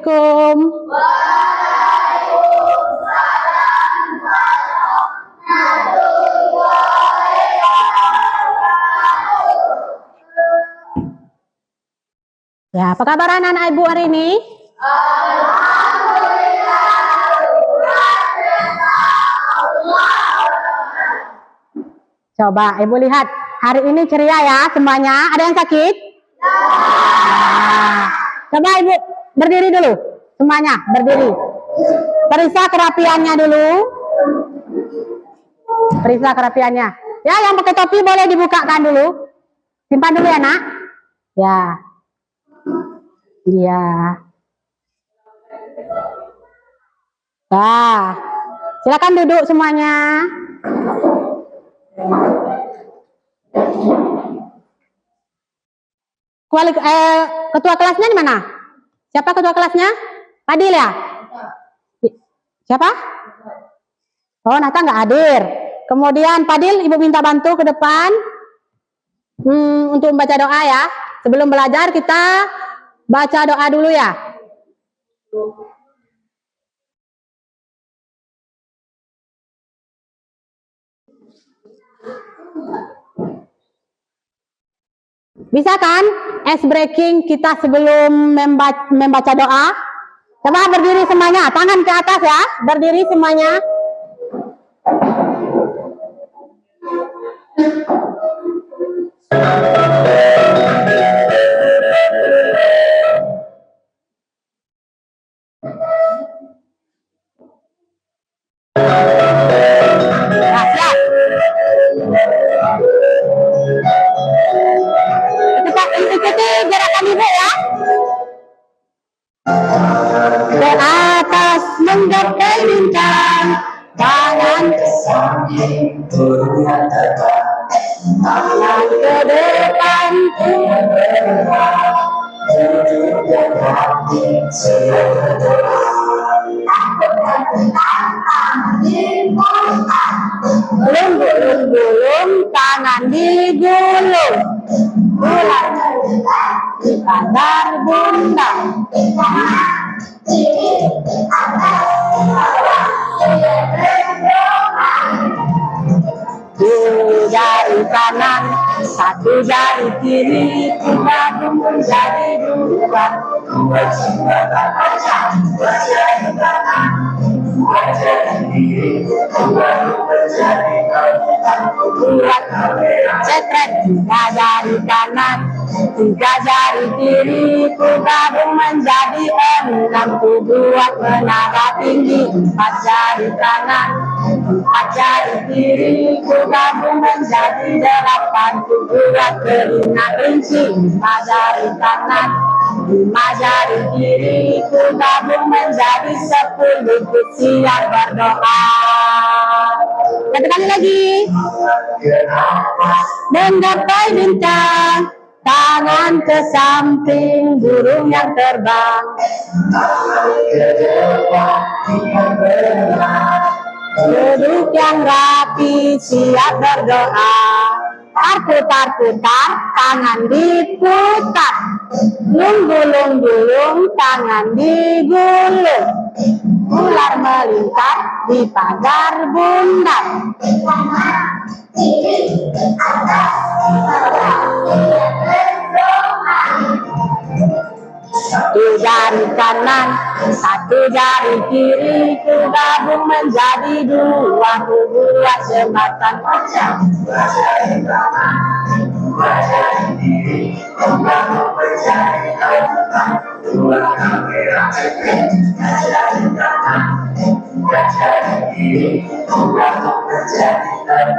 Assalamualaikum. Ya, apa kabar anak-anak ibu hari ini? Coba ibu lihat, hari ini ceria ya semuanya. Ada yang sakit? Nah, coba ibu berdiri dulu, semuanya berdiri. Periksa kerapiannya dulu. Periksa kerapiannya. Ya, yang pakai topi boleh dibukakan dulu. Simpan dulu ya nak. Ya. Iya. Nah, silakan duduk semuanya. Ketua kelasnya di mana? Siapa ketua kelasnya? Fadil ya? Siapa? Oh, Nata nggak hadir. Kemudian Fadil, ibu minta bantu ke depan untuk membaca doa ya. Sebelum belajar kita baca doa dulu ya. Bisa kan? Ice breaking kita sebelum membaca doa. Coba berdiri semuanya, tangan ke atas ya. Berdiri semuanya. Nah, siap. Ikuti gerakan ibu ya. Ke atas menggapai bintang, tangan ke samping, turunnya terbang, tangan ke depan, tangan bergerak, duduk dan hati siap berdoa. Gulung-gulung, tangan digulung, bulan di pagar bunda. Dua jari kanan, satu jari kiri, digabung menjadi dua. Dua jari kanan, dua jari kiri, digabung menjadi dua. Cetret, tiga jari kanan, tiga jari kiri, digabung menjadi enam. Buat menara tinggi, empat jari kanan, empat jari kiri, gabung menjadi delapan. Buat telinga kelinci, lima jari kanan, lima jari kiri, gabung menjadi 10. Siap berdoa. Satu kali lagi. Menggapai bintang, tangan ke samping, burung yang terbang. Duduk yang rapi, siap berdoa. Putar-putar, tangan diputar. Gulung-gulung, tangan digulung. Ular melintas di pagar bundar. Satu jari kanan, satu jari kiri, gabung menjadi dua. Buat jembatan pecah. Dua jari kanan, dua jari kiri, gabung menjadi dua. Dua kamera cepat. Dua jari kanan, dua jari kiri, gabung menjadi dua.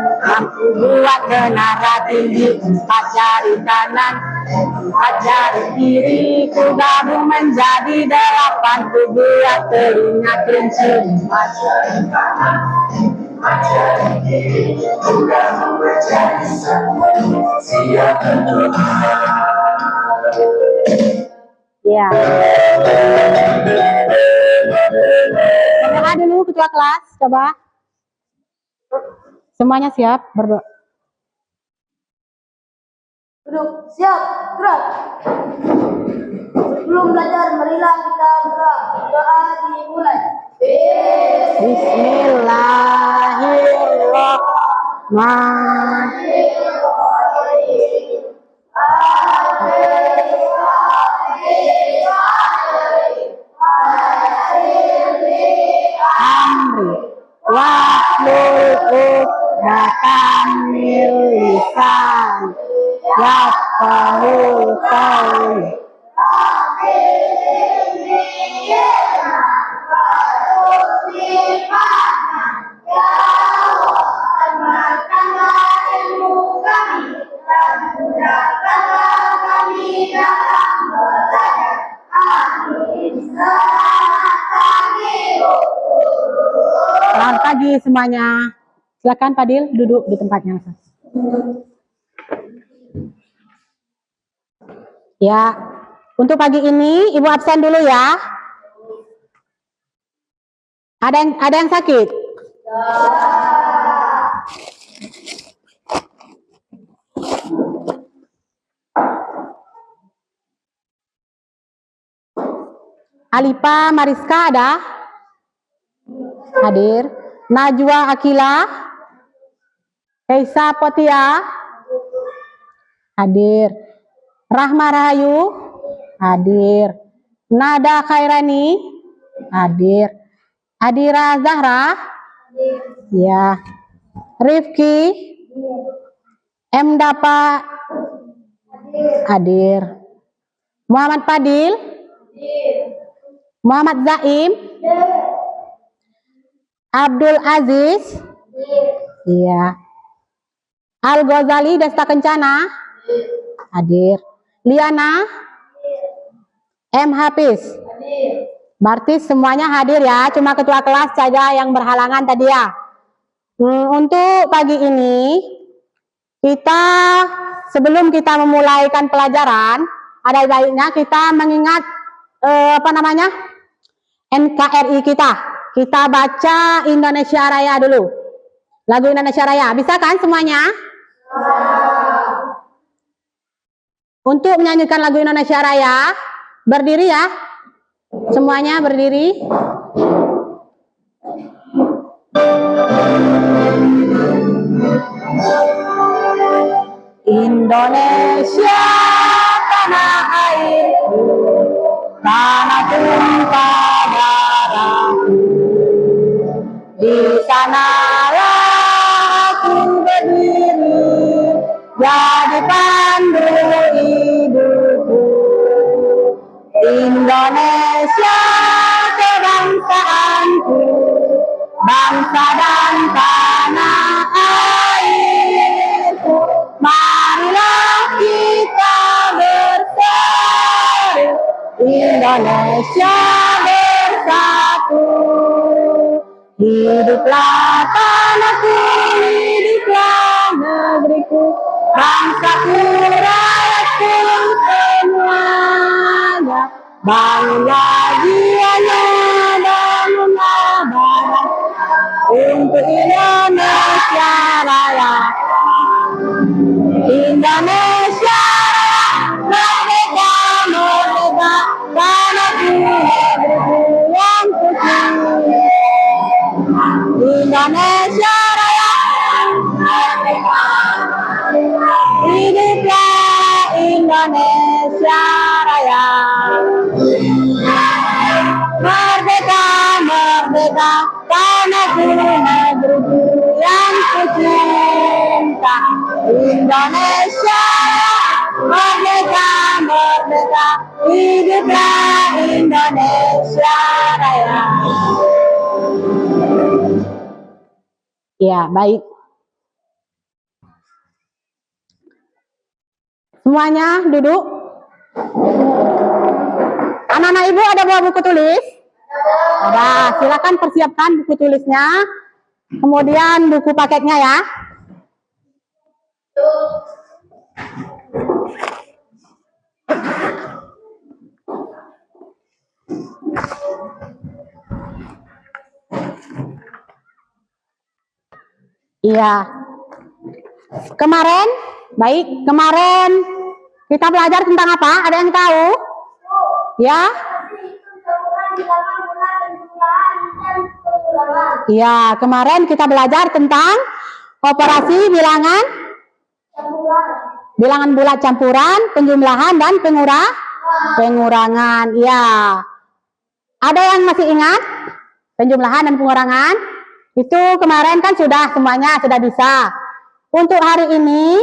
Buat menara tinggi, empat jari kanan, empat jari kiri, gabung menjadi delapan. Buat telinga kelinci, empat jari kanan, empat jari kiri, gabung menjadi 10. Siap berdoa. Ya. Berdoa dulu ketua kelas, coba. Semuanya siap berdoa. Duduk, siap, gerak. Sebelum belajar, marilah kita berdoa. Doa dimulai. Bismillahirrahmanirrahim. Amri wahlul uqdatan min lisan yafqahu qawli. Selamat pagi semuanya. Silakan Fadil duduk di tempatnya. Ya, untuk pagi ini Ibu absen dulu ya. Ada yang sakit? Alipa Mariska ada? Hadir. Najwa Akila, Kaisa Potia, hadir. Rahma Rahayu, hadir. Nada Khairani, hadir. Adira Zahra, ya. Rifki, M Dapa, hadir. Muhammad Fadil, Muhammad Zaim, Abdul Aziz, iya. Al Ghazali Desta Kencana, hadir. Liana, M Hafiz, berarti semuanya hadir ya, cuma ketua kelas saja yang berhalangan tadi ya. Untuk pagi ini kita sebelum kita memulaikan pelajaran, ada baiknya kita mengingat NKRI kita. Kita baca Indonesia Raya dulu. Lagu Indonesia Raya. Bisa kan semuanya? Untuk menyanyikan lagu Indonesia Raya, berdiri ya. Semuanya berdiri. Indonesia tanah airku, tanah tumpah darahku. Di sanalah aku berdiri, jadi pandu hidupku. Indonesia kebangsaanku, bangsa dan tanah airku. Marilah kita bersatu, Indonesia bersatu. Hiduplah tanahku, hiduplah negeriku, bangsaku, rakyatku semuanya. Bangunlah jiwanya, bangunlah badan untuk Indonesia Raya. Indonesia merdeka, merdeka, tanahku, negeriku yang suci. Indonesia Raya, hiduplah Indonesia Raya. Merdeka, merdeka, tanahku, negeriku yang kucinta. Indonesia merdeka, merdeka, hiduplah Indonesia Raya. Ya, baik. Semuanya duduk. Anak-anak ibu ada bawa buku tulis? Ada. Silakan persiapkan buku tulisnya. Kemudian buku paketnya ya. Iya. Kemarin, baik, kemarin kita belajar tentang apa? Ada yang tahu? Ya? bilangan guna penjumlahan dan pengurangan. Iya, kemarin kita belajar tentang operasi bilangan, Campuran. bilangan bulat campuran, penjumlahan dan pengurangan. Iya. Ada yang masih ingat penjumlahan dan pengurangan? Itu kemarin kan sudah semuanya sudah bisa. Untuk hari ini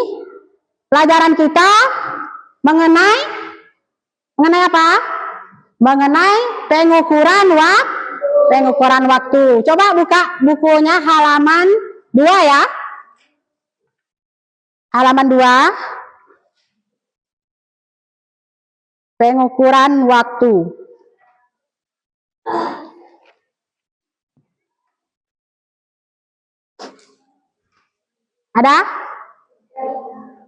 pelajaran kita mengenai apa? Mengenai pengukuran waktu. Coba buka bukunya halaman 2 ya. Halaman 2. Pengukuran waktu. Ada?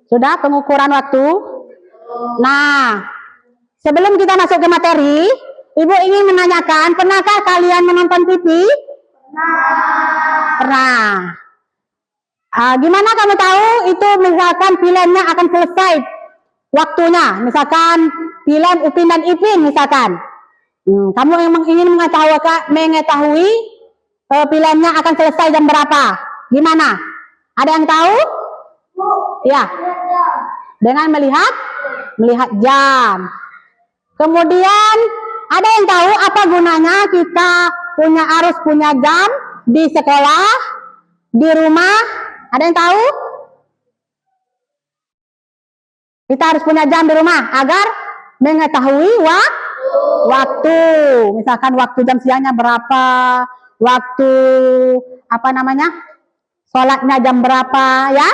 Sudah pengukuran waktu? Nah, sebelum kita masuk ke materi, Ibu ingin menanyakan, pernahkah kalian menonton TV? Pernah. Gimana kamu tahu itu misalkan filmnya akan selesai waktunya? Misalkan film Upin dan Ipin misalkan. Kamu emang ingin mengetahui filmnya akan selesai jam berapa? Gimana? Ada yang tahu? Ya. Dengan melihat jam. Kemudian ada yang tahu apa gunanya kita harus punya jam di sekolah, di rumah? Ada yang tahu? Kita harus punya jam di rumah agar mengetahui waktu. Misalkan waktu jam siangnya berapa, waktu sholatnya jam berapa ya?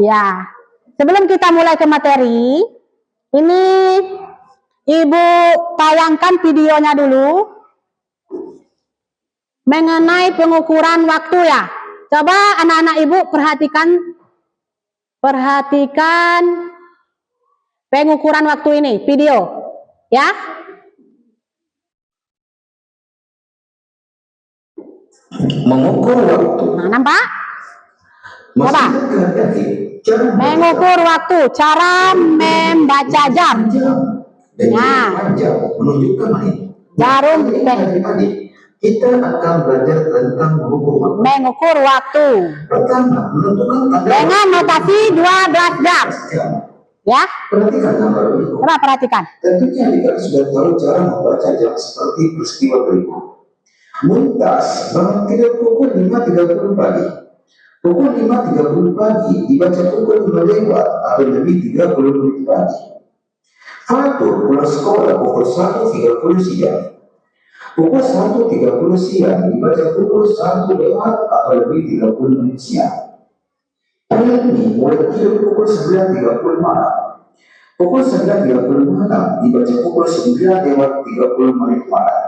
Ya. Sebelum kita mulai ke materi, ini Ibu tayangkan videonya dulu mengenai pengukuran waktu ya. Coba anak-anak Ibu perhatikan pengukuran waktu ini, video ya. Mengukur waktu. Nah, nampak? Coba. Mengukur waktu, cara membaca jam. Nah, menunjukkan ini. Jarum Kita akan belajar tentang mengukur waktu. Pertama, menentukan tanggal Dengan notasi 12 jam. Ya. Perhatikan gambar berikut. Coba perhatikan. Tentunya kita sudah tahu cara membaca jam seperti peristiwa berikut. Muntas bangun tidur pukul 5.30 pagi. Pukul 5.30 pagi dibaca pukul 5 lewat atau lebih 30 menit pagi. Fatur pulang sekolah pukul 1.30 siang. Pukul 1.30 siang dibaca pukul 1 lewat atau lebih 30 menit siang. Ini mulai tidur pukul 9.30 malam. Pukul 9.30 malam dibaca pukul 9 lewat 30 menit malam.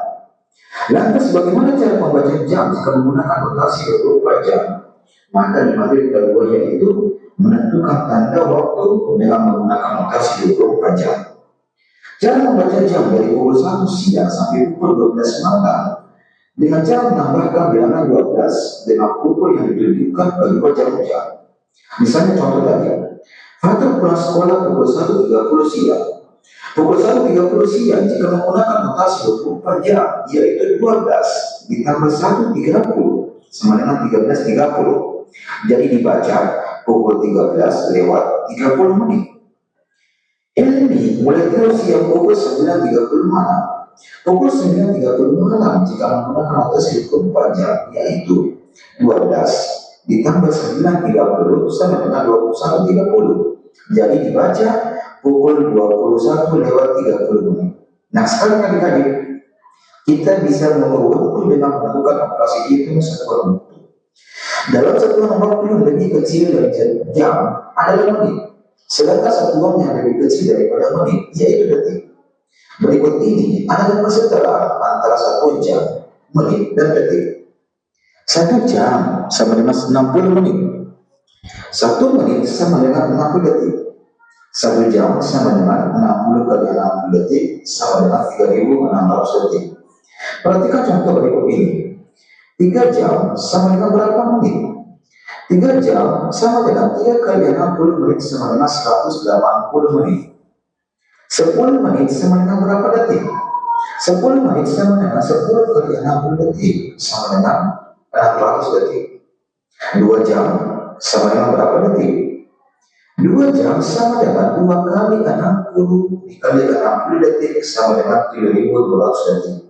Lantas bagaimana cara membaca jam jika menggunakan notasi 24 jam? Maka di materi kedua yaitu menentukan tanda waktu dengan menggunakan notasi 24 jam. Cara membaca jam dari pukul 1 siang sampai pukul 12 malam dengan cara menambahkan bilangan 12 dengan pukul yang ditunjukkan bagi jam-jam. Misalnya contoh tadi, Fatur pulang sekolah pukul 1.30 siang. Pukul 1.30 siang jika menggunakan notasi 24 jam yaitu 12 ditambah 1.30 sama dengan 13.30. Jadi dibaca pukul 13 lewat 30 menit. Ini mulai tidur siang pukul 9.30 malam. Pukul 9.30 malam jika menggunakan notasi 24 jam yaitu 12 ditambah 9.30 sama dengan 21.30. Jadi dibaca pukul 21 lewat 30 menit. Nah sekarang adik-adik, kita bisa mengukur waktu dengan melakukan operasi hitung satuan waktu. Dalam satuan waktu yang lebih kecil dari jam adalah menit. Sedangkan satuan yang lebih kecil daripada menit yaitu detik. Berikut ini adalah perseteruan antara satu jam, menit, dan detik. 1 jam sama dengan 60 menit. 1 menit sama dengan 60 detik. 1 jam sama dengan 60 kali 60 detik sama dengan 3.600 detik. Perhatikan contoh berikut ini. 3 jam sama dengan berapa menit? 3 jam sama dengan 3 kali 60 menit sama dengan 180 menit. 10 menit sama dengan berapa detik? 10 menit sama dengan 10 kali 60 detik sama dengan 600 detik. 2 jam sama dengan berapa detik? 2 jam sama dengan 2 kali 60 dikali 60 detik sama dengan 7.200 detik.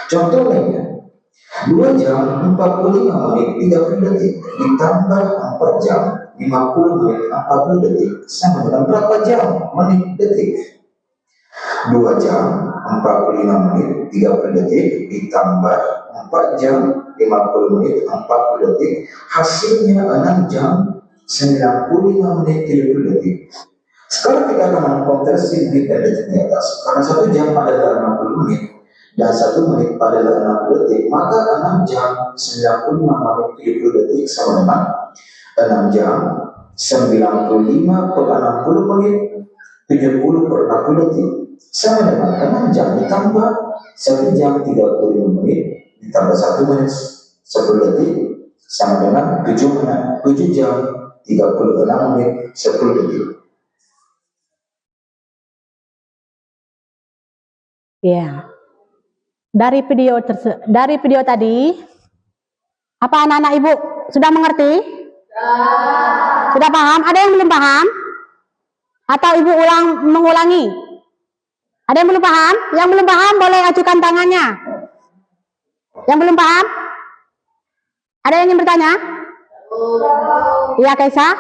Contoh lainnya, 2 jam 45 menit 30 detik ditambah 4 jam 50 menit 40 detik sama dengan berapa jam menit detik? 2 jam 45 menit 30 detik ditambah 4 jam 50 menit 40 detik, hasilnya 6 jam 95 menit 30 detik. Sekarang kita akan mengkonversi menit dan detik di atas. Karena 1 jam adalah 60 menit dan 1 menit adalah 60 detik, maka 6 jam 95 menit 30 detik sama dengan 6 jam 95 per 60 menit 70 per 60 detik sama dengan 6 jam ditambah 1 jam 35 menit ditambah 1 menit 10 detik sama dengan 7 jam 36 menit 10 detik. Ya. Dari video tadi, apa anak-anak ibu sudah mengerti? Sudah paham? Ada yang belum paham? Atau ibu mengulangi? Ada yang belum paham? Yang belum paham boleh ajukan tangannya. Yang belum paham? Ada yang ingin bertanya? Iya, Kaisa?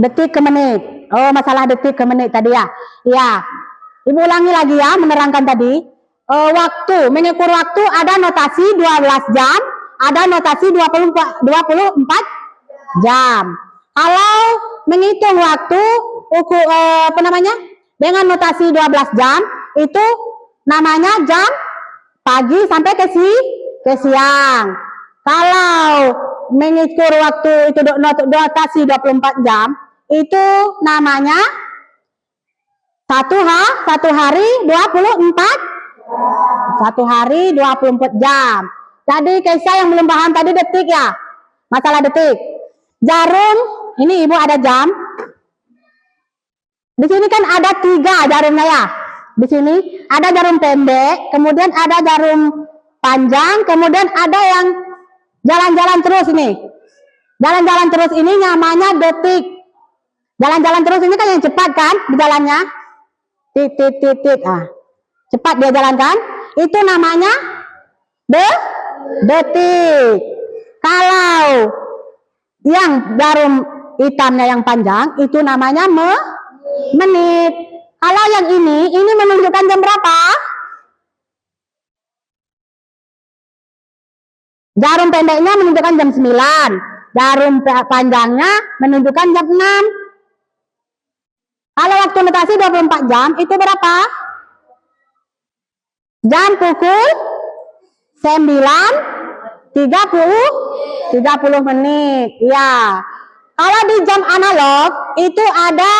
Detik ke menit. Oh, masalah detik ke menit tadi ya. Iya. Ibu ulangi lagi ya, menerangkan tadi. Waktu, mengukur waktu ada notasi 12 jam, ada notasi 24 jam. Kalau menghitung waktu dengan notasi 12 jam, itu namanya jam pagi sampai ke siang. Kalau mengukur waktu itu notasi 24 jam, itu namanya satu hari 24 jam. Jadi Kaisa yang belum paham tadi detik ya, masalah detik. Jarum, ini ibu ada jam. Di sini kan ada 3 jarumnya ya. Di sini ada jarum pendek, kemudian ada jarum panjang, kemudian ada yang jalan-jalan terus ini. Jalan-jalan terus ini namanya detik. Jalan-jalan terus ini kan yang cepat kan di jalannya. Titit. Cepat dia jalankan. Itu namanya detik. Kalau yang jarum hitamnya yang panjang itu namanya menit. Kalau yang ini menunjukkan jam berapa? Jarum pendeknya menunjukkan jam 9. Jarum panjangnya menunjukkan jam 6. Kalau waktu notasi 24 jam itu berapa? Jam pukul 9.30 menit. Ya. Kalau di jam analog itu ada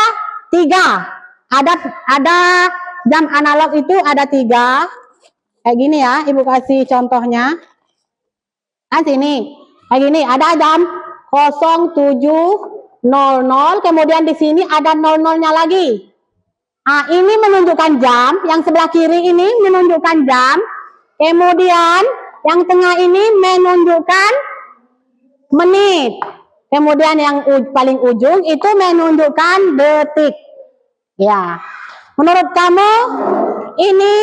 3. Ada jam analog itu ada 3. Kayak gini ya, ibu kasih contohnya. Kan sini. Kayak gini, ada jam 07.00, kemudian di sini ada 00-nya lagi. Nah, ini menunjukkan jam, yang sebelah kiri ini menunjukkan jam, kemudian yang tengah ini menunjukkan menit, kemudian yang paling ujung itu menunjukkan detik. Ya, menurut kamu ini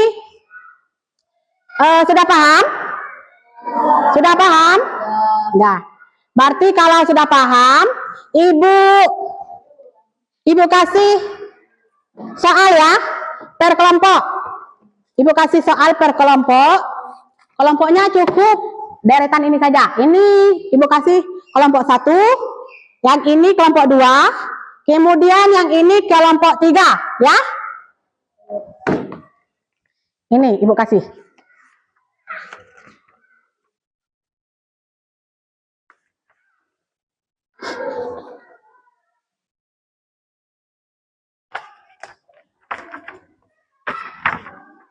sudah paham? Sudah paham? Enggak. Berarti kalau sudah paham, ibu kasih soal ya per kelompok. Ibu kasih soal per kelompok. Kelompoknya cukup deretan ini saja. Ini ibu kasih kelompok 1, yang ini kelompok 2, kemudian yang ini kelompok 3 ya. Ini ibu kasih.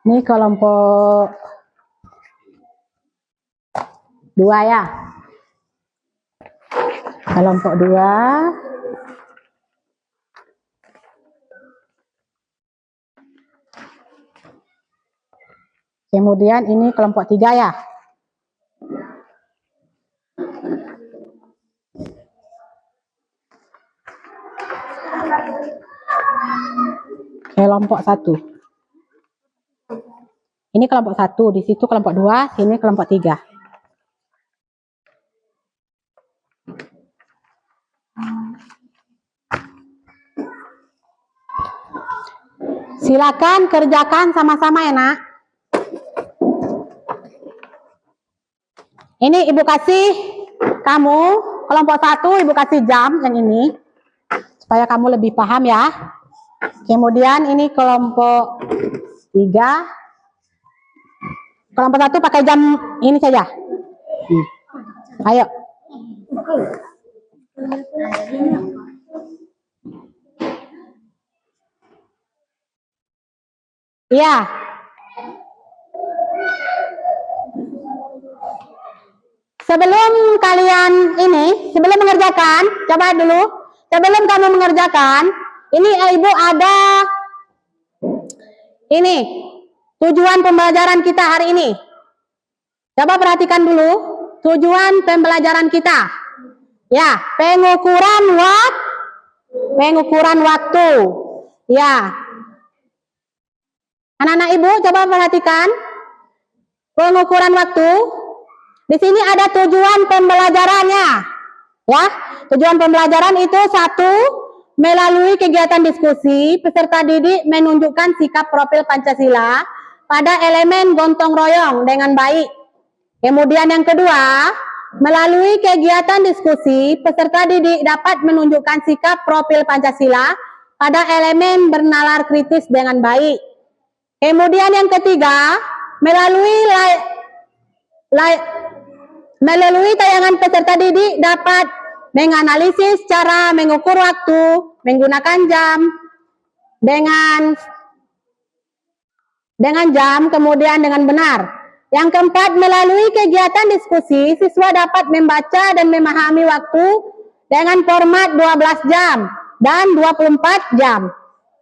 Ini kelompok 2 ya. Kelompok 2. Kemudian ini kelompok 3 ya. Kelompok 1. Ini kelompok 1, di situ kelompok 2, sini kelompok 3. Silakan kerjakan sama-sama ya, Nak. Ini Ibu kasih kamu kelompok 1, Ibu kasih jam yang ini supaya kamu lebih paham ya. Kemudian ini kelompok 3. Kelompok 1 pakai jam ini saja. Ayo. Iya. Sebelum kalian ini, sebelum mengerjakan, coba dulu. Sebelum kamu mengerjakan, ini Ibu ada ini tujuan pembelajaran kita hari ini. Coba perhatikan dulu tujuan pembelajaran kita. Ya, pengukuran waktu. Ya. Anak-anak Ibu coba perhatikan pengukuran waktu. Di sini ada tujuan pembelajarannya. Ya, tujuan pembelajaran itu 1, melalui kegiatan diskusi, peserta didik menunjukkan sikap profil Pancasila pada elemen gotong royong dengan baik. Kemudian yang kedua, melalui kegiatan diskusi, peserta didik dapat menunjukkan sikap profil Pancasila pada elemen bernalar kritis dengan baik. Kemudian yang ketiga, melalui tayangan peserta didik dapat menganalisis cara mengukur waktu menggunakan jam dengan jam, kemudian dengan benar. Yang keempat, melalui kegiatan diskusi, siswa dapat membaca dan memahami waktu dengan format 12 jam dan 24 jam.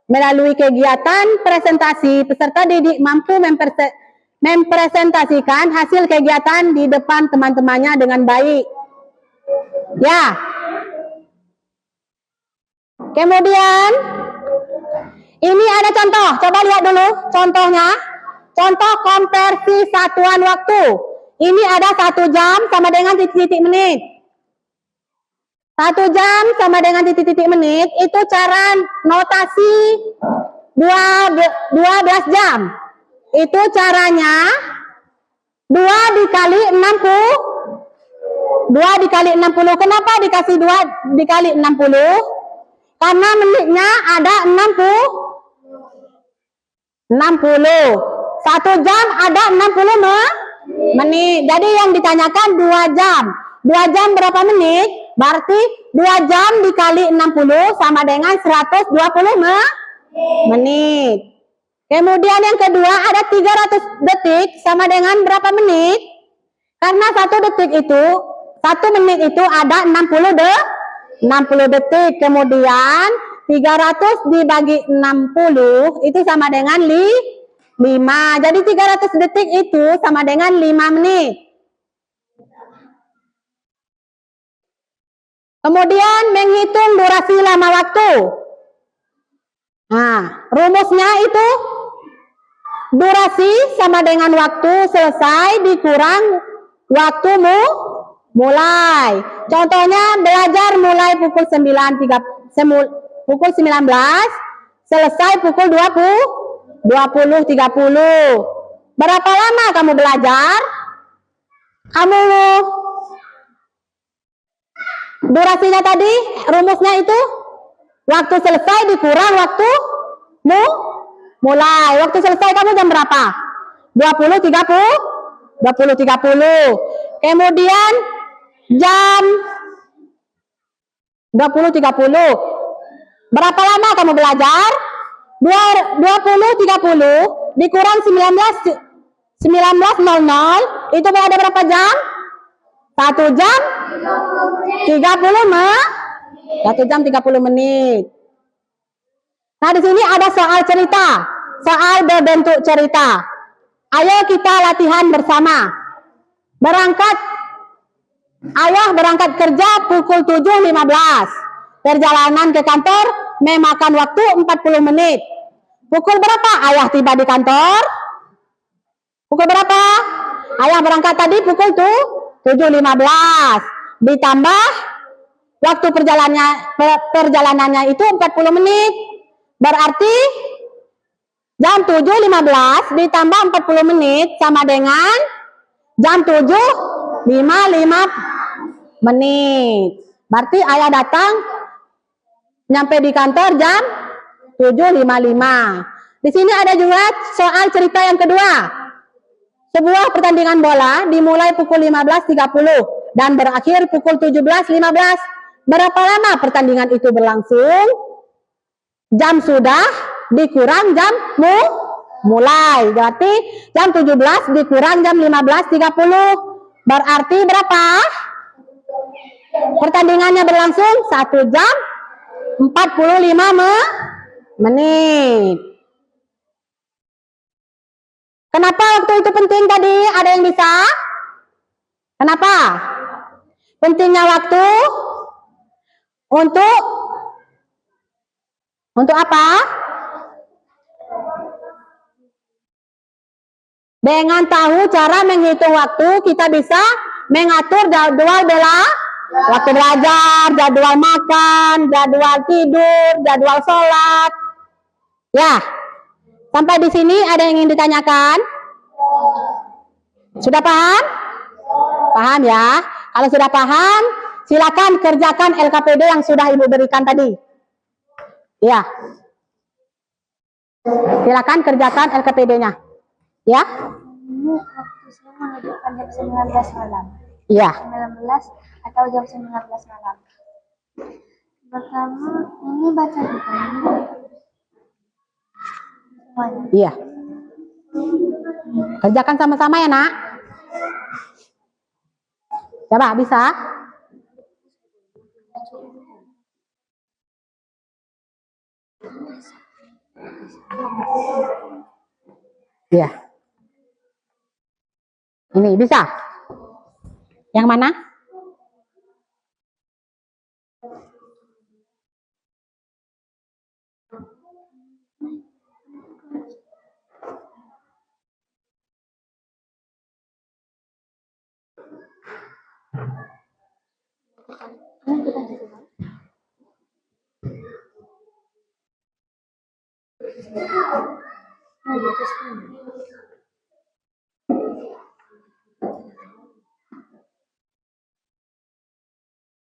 Melalui kegiatan presentasi, peserta didik mampu mempresentasikan hasil kegiatan di depan teman-temannya dengan baik. Ya. Kemudian ini ada contoh. Coba lihat dulu contohnya. Contoh konversi satuan waktu. Ini ada 1 jam sama dengan titik-titik menit. 1 jam sama dengan titik-titik menit itu cara notasi 12 jam. Itu caranya 2 dikali 60. 2 dikali 60. Kenapa dikasih 2 dikali 60? Karena menitnya ada 60. 1 jam ada 60 menit. Jadi yang ditanyakan 2 jam. 2 jam berapa menit? Berarti 2 jam dikali 60 sama dengan 120 menit. Kemudian yang kedua ada 300 detik sama dengan berapa menit? Karena 1 detik itu, 1 menit itu ada 60 detik. Kemudian 300 dibagi 60 itu sama dengan 5. Jadi 300 detik itu sama dengan 5 menit. Kemudian menghitung durasi lama waktu. Nah, rumusnya itu durasi sama dengan waktu selesai dikurang waktu mulai. Contohnya belajar mulai pukul 19, selesai pukul 20.30. Berapa lama kamu belajar? Kamu durasinya tadi, rumusnya itu waktu selesai dikurang waktu mulai. Waktu selesai kamu jam berapa? 20.30. Kemudian jam 20.30. Berapa lama kamu belajar? 20.30 dikurang 19.00 itu ada berapa jam? 1 jam 30 menit. Nah, di sini ada soal cerita, soal berbentuk cerita. Ayo kita latihan bersama. Ayah berangkat kerja pukul 7.15. Perjalanan ke kantor memakan waktu 40 menit. Pukul berapa ayah tiba di kantor? Pukul berapa? Ayah berangkat tadi pukul 7.15. Ditambah waktu perjalanannya itu 40 menit. Berarti jam 7.15 ditambah 40 menit sama dengan jam 7.55 menit. Berarti ayah datang nyampe di kantor jam 7.55. Di sini ada juga soal cerita yang kedua. Sebuah pertandingan bola dimulai pukul 15.30 dan berakhir pukul 17.15. Berapa lama pertandingan itu berlangsung? Jam sudah dikurang jam mulai. Berarti jam 17 dikurang jam 15.30. Berarti berapa? Pertandingannya berlangsung 1 jam 45 menit. Kenapa waktu itu penting tadi? Ada yang bisa? Kenapa? Pentingnya waktu untuk apa? Dengan tahu cara menghitung waktu, kita bisa mengatur jadwal waktu belajar, jadwal makan, jadwal tidur, jadwal sholat. Ya, sampai di sini ada yang ingin ditanyakan? Sudah paham? Paham ya? Kalau sudah paham, silakan kerjakan LKPD yang sudah Ibu berikan tadi. Ya, silakan kerjakan LKPD-nya. Ya. Ini waktu saya menunjukkan jam 19 malam. Iya. 19 atau jam 19 malam. Pertama, ini baca juga ini. Semuanya. Iya. Kerjakan sama-sama ya, Nak. Coba bisa? Iya. Ini bisa? Yang mana?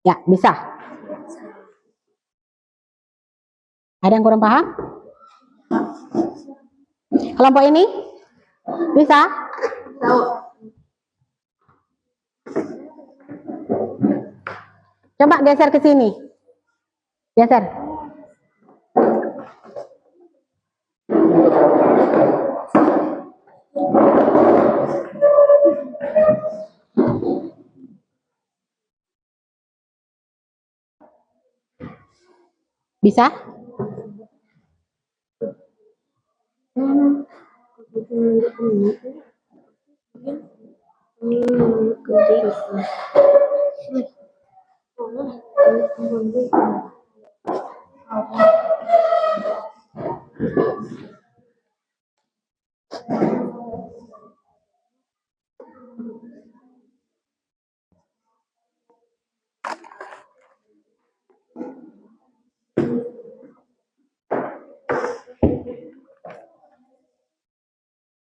Ya, bisa. Ada yang kurang paham? Kelompok ini? Bisa? Coba geser ke sini. Geser. Bisa?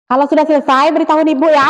Kalau sudah selesai, beritahu Ibu ya.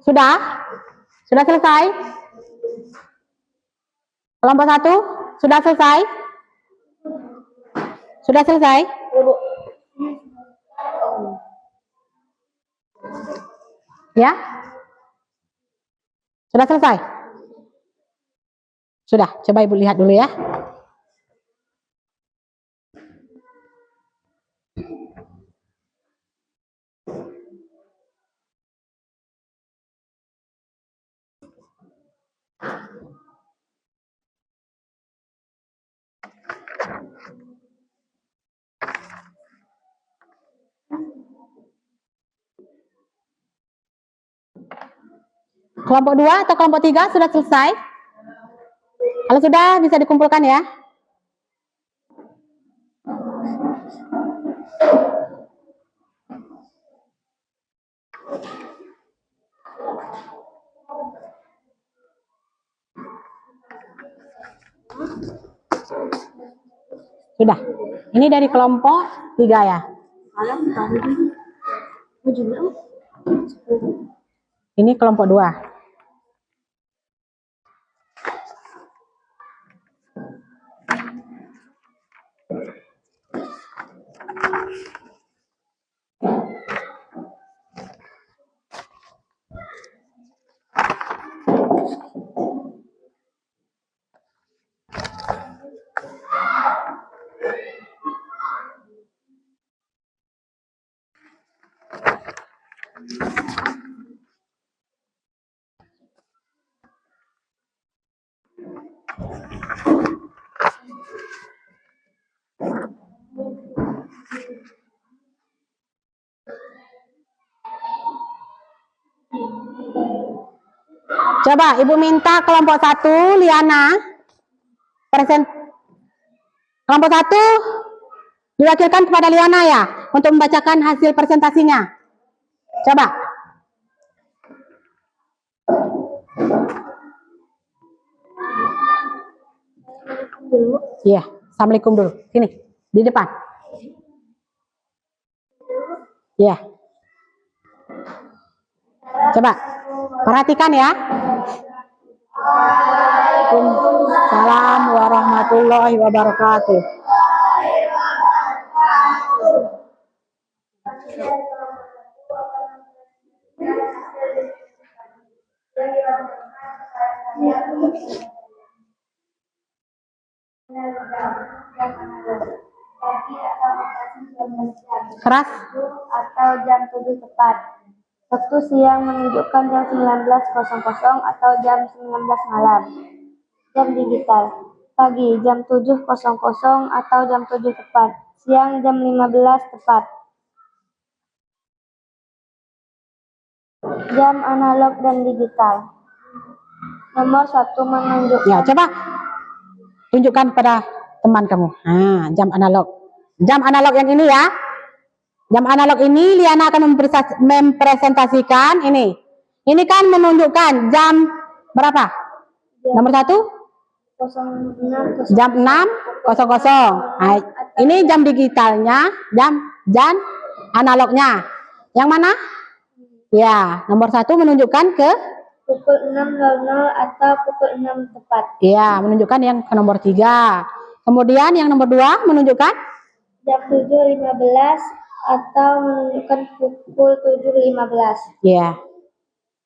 Sudah? Sudah selesai? Kelompok 1? Sudah selesai? Sudah selesai? Ya? Sudah selesai? Sudah, coba Ibu lihat dulu ya. Kelompok 2 atau kelompok 3 sudah selesai? Kalau sudah, bisa dikumpulkan ya. Sudah. Ini dari kelompok 3 ya. Ini kelompok 2. Coba Ibu minta kelompok 1 Liana kelompok 1 diwakilkan kepada Liana ya untuk membacakan hasil presentasinya. Coba. Iya, Assalamualaikum dulu. Sini, di depan. Iya. Coba perhatikan ya. Waalaikumsalam warahmatullahi wabarakatuh. Keras atau jam 7 tepat. Waktu siang menunjukkan jam 19.00 atau jam 19 malam. Jam digital. Pagi jam 7.00 atau jam 7 tepat. Siang jam 15 tepat. Jam analog dan digital. Nomor 1 menunjukkan. ya, coba tunjukkan pada teman kamu. Jam analog. Jam analog yang ini ya. Jam analog ini Liana akan mempresentasikan ini. Ini kan menunjukkan jam berapa? Nomor 1? 06.00. Jam 6.00. Nah, ini jam digitalnya, jam analognya. Yang mana? Ya, nomor 1 menunjukkan ke pukul 6.00 atau pukul 6 tepat. ya, menunjukkan yang ke nomor 3. Kemudian yang nomor 2 menunjukkan jam 7.15 atau menunjukkan pukul 7.15. ya.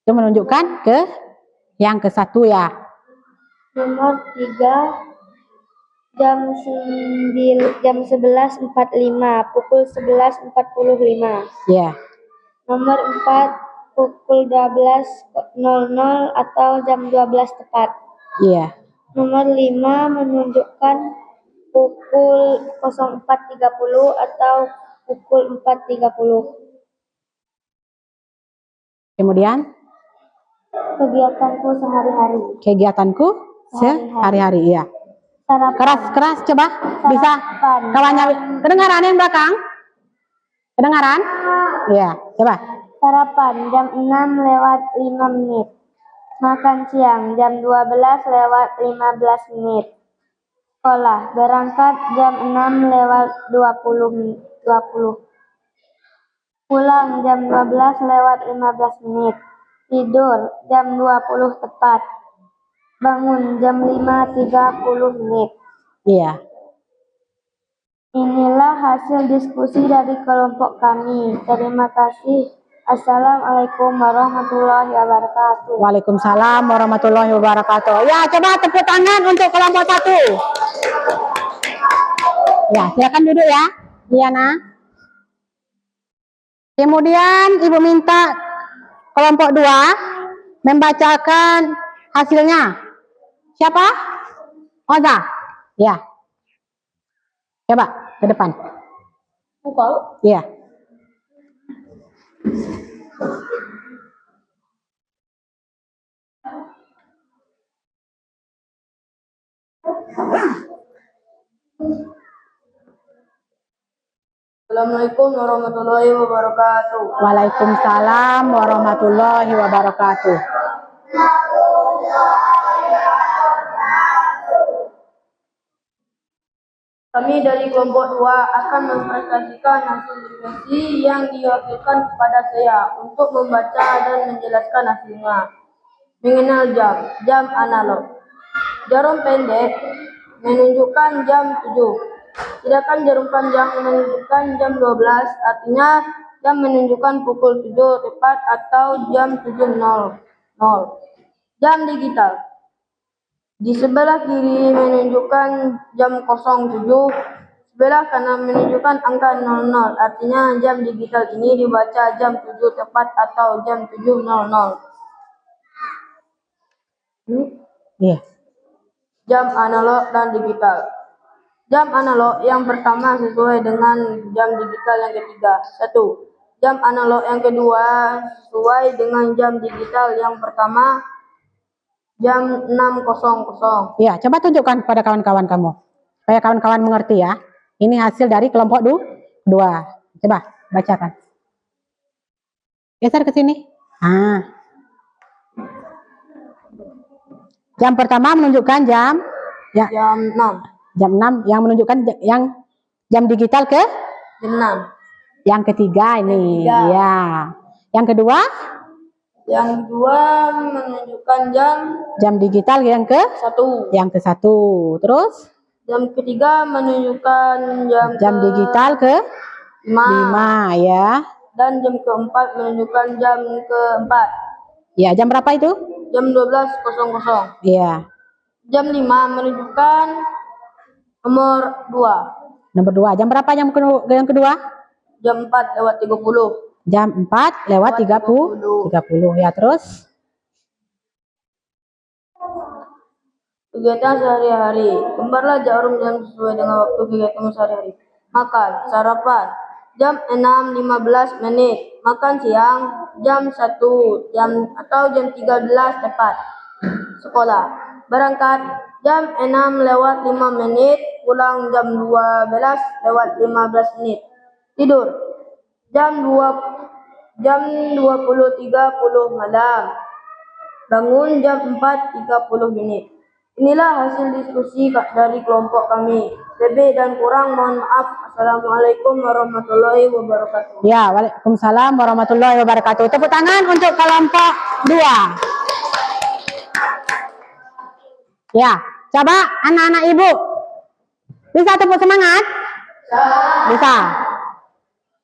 Itu menunjukkan ke yang ke 1 ya. Nomor 3 jam 11.45 pukul 11.45. Ya. Nomor 4 pukul 12.00 atau jam 12 tepat. Iya. Nomor 5 menunjukkan pukul 04.30 atau pukul 4.30. Kemudian Kegiatanku sehari-hari. kegiatanku sehari-hari ya. Sarapan. Keras coba bisa kawannya kedengaran yang belakang? Kedengaran? Iya, coba. Sarapan jam 6:05. Makan siang jam 12:15. Sekolah berangkat jam 6:20. Pulang jam 12:15. Tidur jam 20 tepat. Bangun jam 5.30. Iya. Inilah hasil diskusi dari kelompok kami. Terima kasih. Assalamualaikum warahmatullahi wabarakatuh. Waalaikumsalam warahmatullahi wabarakatuh. Ya, coba tepuk tangan untuk kelompok 1. Ya, silakan duduk ya, Diana. Kemudian Ibu minta kelompok 2 membacakan hasilnya. Siapa? Oza. Ya. Coba ke depan. Iya. Assalamualaikum warahmatullahi wabarakatuh. Waalaikumsalam warahmatullahi wabarakatuh. Kami dari kelompok 2 akan mempresentasikan hasil diskusi yang diwakilkan kepada saya untuk membaca dan menjelaskan hasilnya. Mengenal jam analog. Jarum pendek menunjukkan jam 7. Sedangkan jarum panjang menunjukkan jam 12, artinya jam menunjukkan pukul 7 tepat atau jam 7.00. Jam digital. Di sebelah kiri menunjukkan jam 07, sebelah kanan menunjukkan angka 00, artinya jam digital ini dibaca jam 7 tepat atau jam 7.00. Iya. Jam analog dan digital. Jam analog yang pertama sesuai dengan jam digital yang ketiga. 1. Jam analog yang kedua sesuai dengan jam digital yang pertama, jam 6.00. Iya, coba tunjukkan kepada kawan-kawan kamu. Supaya kawan-kawan mengerti ya. Ini hasil dari kelompok 2. Coba bacakan. Geser ke sini. Jam pertama menunjukkan jam Jam 6. jam 6 yang menunjukkan yang jam digital ke Jam 6. yang ketiga ini. Ya. Yang kedua? Yang kedua menunjukkan jam digital yang ke 1. Yang ke 1. Terus? Jam ketiga menunjukkan jam digital ke 5 ya. Dan jam keempat menunjukkan jam keempat. Ya, jam berapa itu? Jam 12.00. Iya. Jam 5 menunjukkan nomor 2. Nomor 2. Jam berapa yang kedua? Jam 4:30. Jam 4:30. Ya, terus? Kegiatan sehari-hari. Gambarlah jarum jam sesuai dengan waktu kegiatan sehari-hari. Makan, sarapan, jam 6.15. Makan siang, jam 1 atau jam 13 tepat. Sekolah. Berangkat, jam 6:05. Pulang jam 12:15. Tidur, jam 20.30 malam. Bangun jam 4.30. Inilah hasil diskusi dari kelompok kami. Lebih dan kurang mohon maaf. Assalamualaikum warahmatullahi wabarakatuh. Ya, waalaikumsalam warahmatullahi wabarakatuh. Tepuk tangan untuk kelompok 2. Ya, coba anak-anak ibu. Bisa tepuk semangat? Bisa.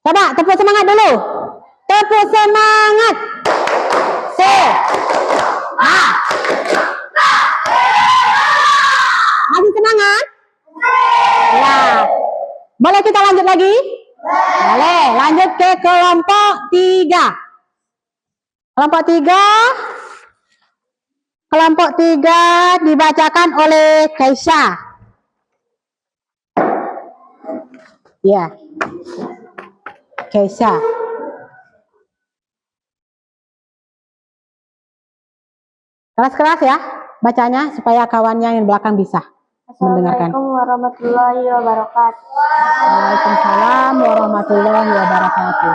Coba tepuk semangat dulu. Tepuk semangat. Masih semangat? Ya. Boleh kita lanjut lagi? Boleh. Lanjut ke kelompok 3. Kelompok 3. Kelompok 3 dibacakan oleh Kaisha. Ya. Kaisha. Keras-keras ya bacanya supaya kawannya yang belakang bisa mendengarkan. Assalamualaikum warahmatullahi wabarakatuh. Waalaikumsalam warahmatullahi wabarakatuh.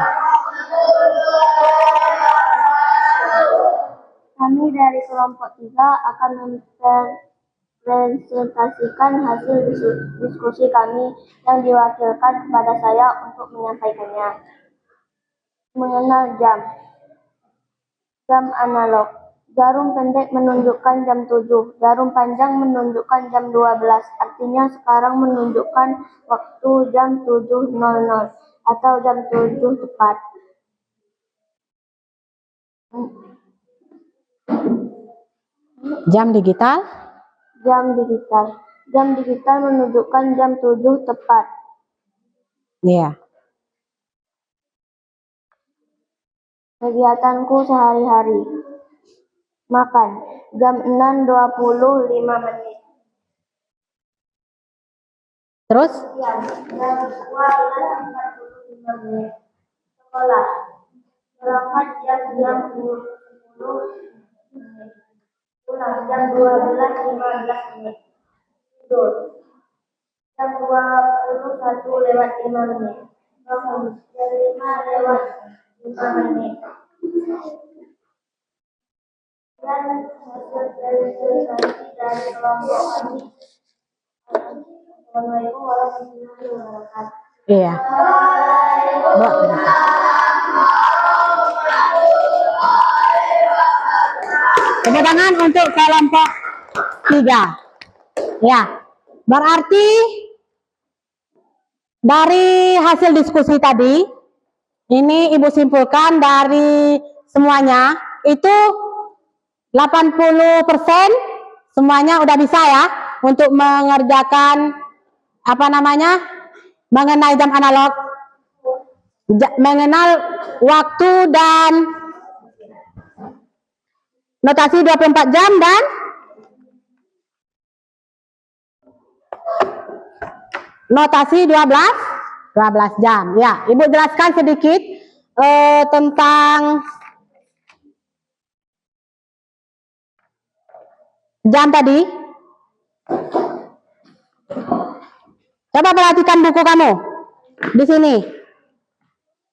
Kami dari kelompok 3 akan mempresentasikan hasil diskusi kami yang diwakilkan kepada saya untuk menyampaikannya. Mengenal jam. Jam analog. Jarum pendek menunjukkan jam 7. Jarum panjang menunjukkan jam 12. Artinya sekarang menunjukkan waktu jam 7.00 atau jam 7 tepat. Jam digital? Jam digital. Jam digital menunjukkan jam 7 tepat. Iya. Kegiatanku sehari-hari. Makan. Jam 6.25 menit. Terus? Jam 12.45 menit. Sekolah. Berangkat jam 10 menit. Pulang jam 12.15 menit. Tidur. Jam 21.05 menit. Bangun jam 5.05 menit. Dan hasil verifikasi dari kelompok kami. Assalamualaikum warahmatullahi wabarakatuh. Iya. Tepuk tangan untuk kelompok 3. Ya, berarti dari hasil diskusi tadi, ini Ibu simpulkan dari semuanya, itu 80% semuanya udah bisa ya, untuk mengerjakan, mengenai jam analog, mengenal waktu dan notasi 24 jam dan notasi 12 jam. Ya, Ibu jelaskan sedikit tentang jam tadi. Coba perhatikan buku kamu di sini.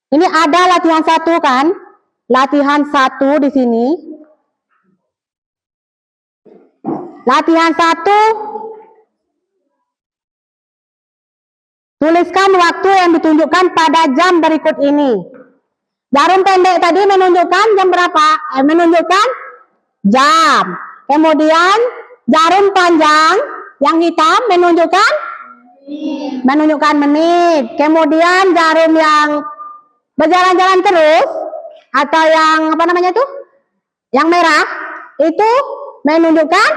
Ini ada latihan 1 kan? Latihan 1 di sini. Latihan 1, tuliskan waktu yang ditunjukkan pada jam berikut ini. Jarum pendek tadi menunjukkan jam berapa? Menunjukkan jam. Kemudian jarum panjang yang hitam menunjukkan menit. Kemudian jarum yang berjalan-jalan terus atau yang yang merah itu menunjukkan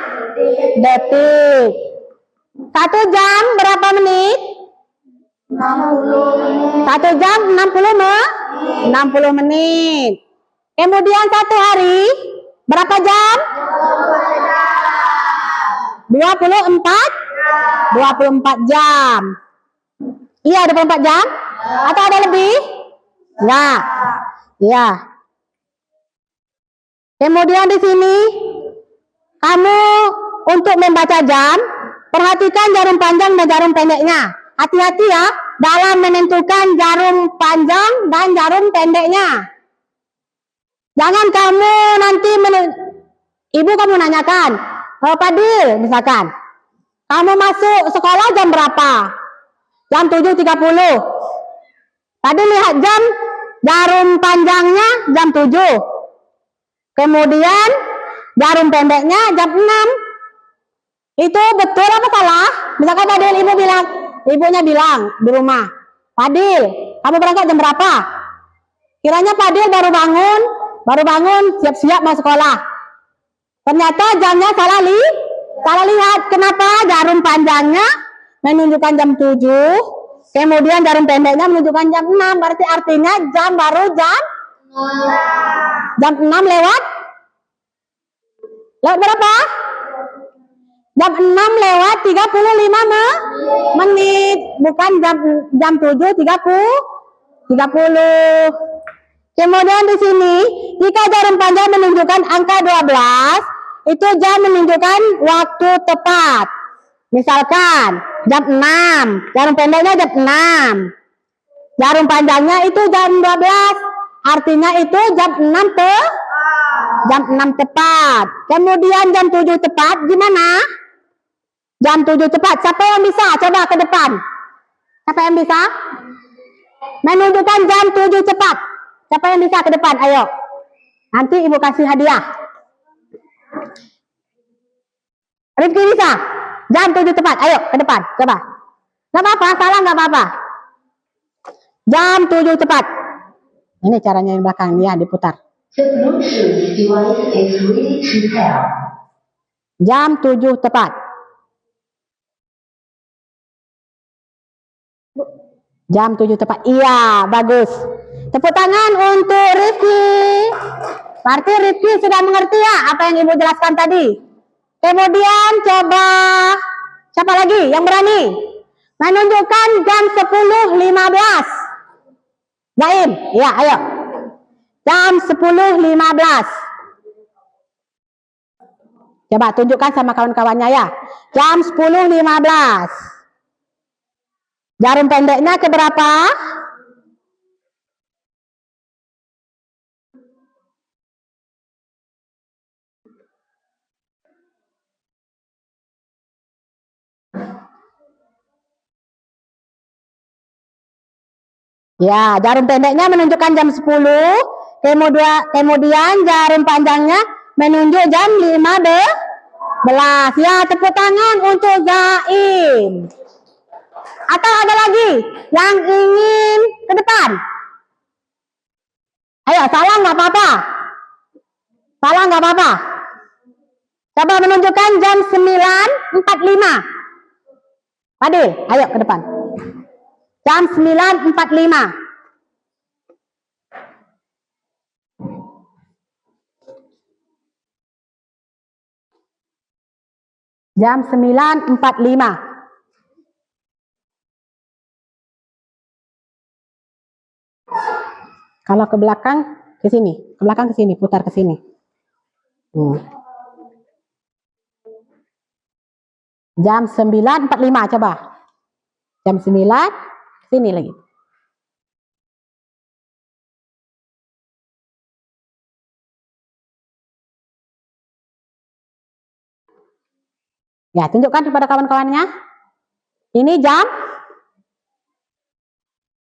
detik. 1 jam berapa menit? 1 jam 60 menit. Kemudian 1 hari berapa jam? 24 jam. Iya, 24 jam? Atau ada lebih? Enggak. Iya. Kemudian di sini kamu untuk membaca jam, perhatikan jarum panjang dan jarum pendeknya. Hati-hati ya dalam menentukan jarum panjang dan jarum pendeknya. Jangan kamu nanti ibu kamu nanyakan, Fadil misalkan, kamu masuk sekolah jam berapa? Jam 7.30. Tadi lihat jam, jarum panjangnya jam 7. Kemudian jarum pendeknya jam 6. Itu betul apa salah? Misalkan Fadil ibunya bilang di rumah, Fadil, kamu berangkat jam berapa? Kiranya Fadil baru bangun, siap-siap mau sekolah. Ternyata jamnya salah lihat. Kenapa? Jarum panjangnya menunjukkan jam 7, kemudian jarum pendeknya menunjukkan jam 6. Berarti artinya jam baru jam 6 lewat berapa? Jam 6 lewat 35 menit, bukan jam 7.30. Kemudian di sini, jika jarum panjang menunjukkan angka 12, itu jam menunjukkan waktu tepat. Misalkan jam 6, jarum pendeknya jam 6. Jarum panjangnya itu jam 12, artinya itu jam 6 tepat. Kemudian jam 7 tepat gimana? Jam 7 tepat, siapa yang bisa? Coba ke depan. Siapa yang bisa? Menunjukkan jam 7 cepat. Siapa yang bisa ke depan? Ayo. Nanti ibu kasih hadiah. Rifki bisa? Jam 7 tepat. Ayo ke depan, coba. Gak apa-apa, salah gak apa-apa. Jam 7 tepat. Ini caranya yang belakang, ya diputar. Jam 7 tepat. Jam 7 tepat. Iya, bagus. Tepuk tangan untuk Rifki. Berarti Rifki sudah mengerti ya apa yang Ibu jelaskan tadi. Kemudian coba siapa lagi yang berani menunjukkan jam 10.15. Zaim, ya ayo. Jam 10.15. Coba tunjukkan sama kawan-kawannya ya. Jam 10.15. Jarum pendeknya ke berapa? Ya, jarum pendeknya menunjukkan jam 10, kemudian jarum panjangnya menunjuk jam 15. Ya, tepuk tangan untuk Zaim. Atau ada lagi yang ingin ke depan? Ayo, salah nggak apa-apa. Salah nggak apa-apa. Coba menunjukkan jam 9.45. Fadil, ayo ke depan. Jam 9.45. Jam 9.45. Kalau ke belakang ke sini, ke belakang ke sini, putar ke sini. Jam 9.45 coba. Jam 9 sini lagi. Ya, tunjukkan kepada kawan-kawannya. Ini jam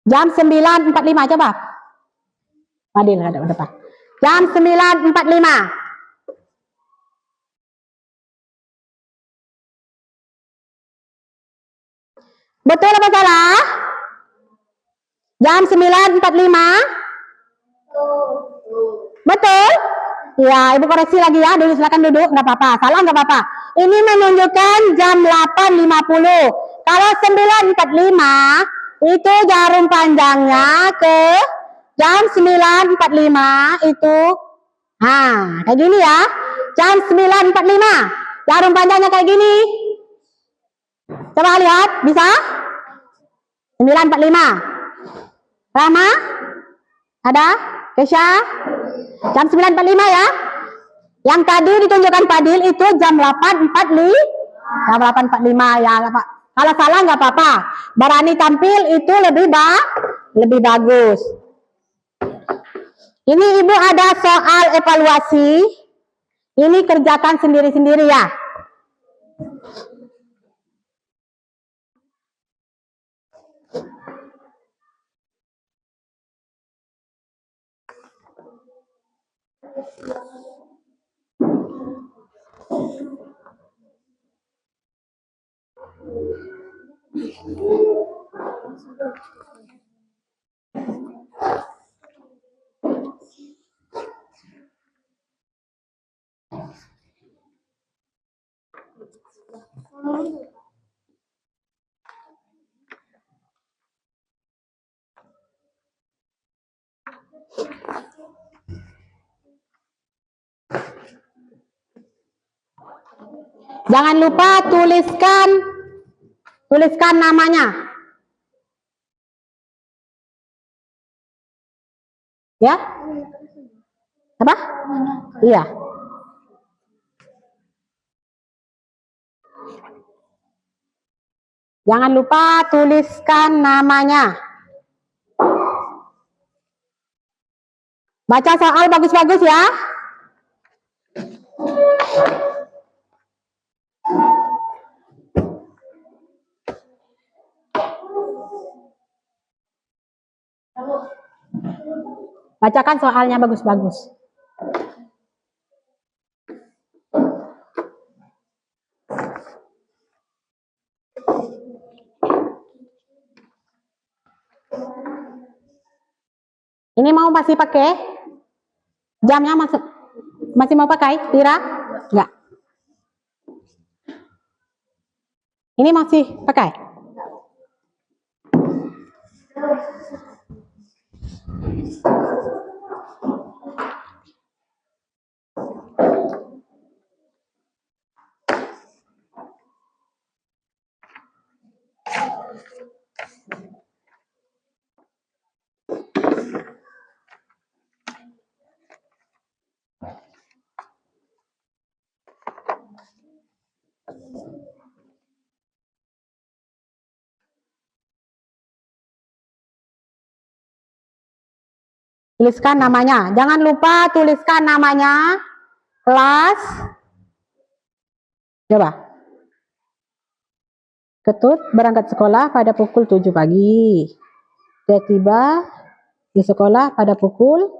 9.45 coba. Fadil ada di depan. Jam 9.45. Betul apa salah? Jam 9.45. Betul? Ya, Ibu koreksi lagi ya. Dulu silakan duduk, nggak apa-apa. Salah nggak apa-apa. Ini menunjukkan jam 8.50. Kalau 9.45 itu jarum panjangnya ke jam 9.45 itu. Nah, kayak gini ya. Jam 9.45. Jarum panjangnya kayak gini. Coba lihat, bisa? 9.45. Rama? Ada? Kesha? Jam 9.45 ya. Yang tadi ditunjukkan Fadil itu jam 8.45. Jam 8.45 ya, Pak. Kalau salah nggak apa-apa. Berani tampil itu lebih bagus. Ini Ibu ada soal evaluasi. Ini kerjakan sendiri-sendiri ya. Jangan lupa tuliskan namanya. Ya? Apa? Iya. Jangan lupa tuliskan namanya. Baca soal bagus-bagus ya. Bacakan soalnya bagus-bagus. Ini mau masih pakai? Jamnya masih mau pakai? Tira? Enggak. Ini masih pakai? Tuliskan namanya. Jangan lupa tuliskan namanya, kelas. Coba. Ketut berangkat sekolah pada pukul 7 pagi. Dia tiba di sekolah pada pukul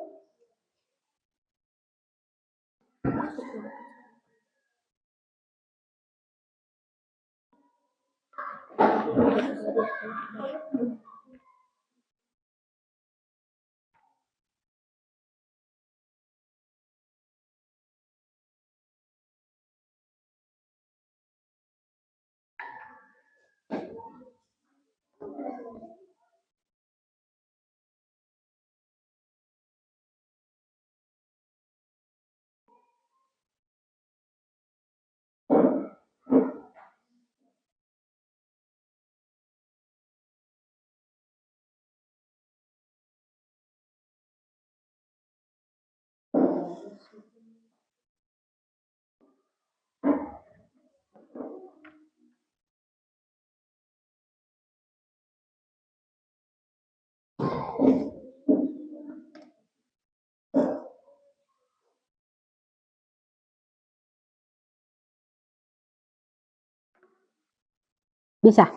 bisa.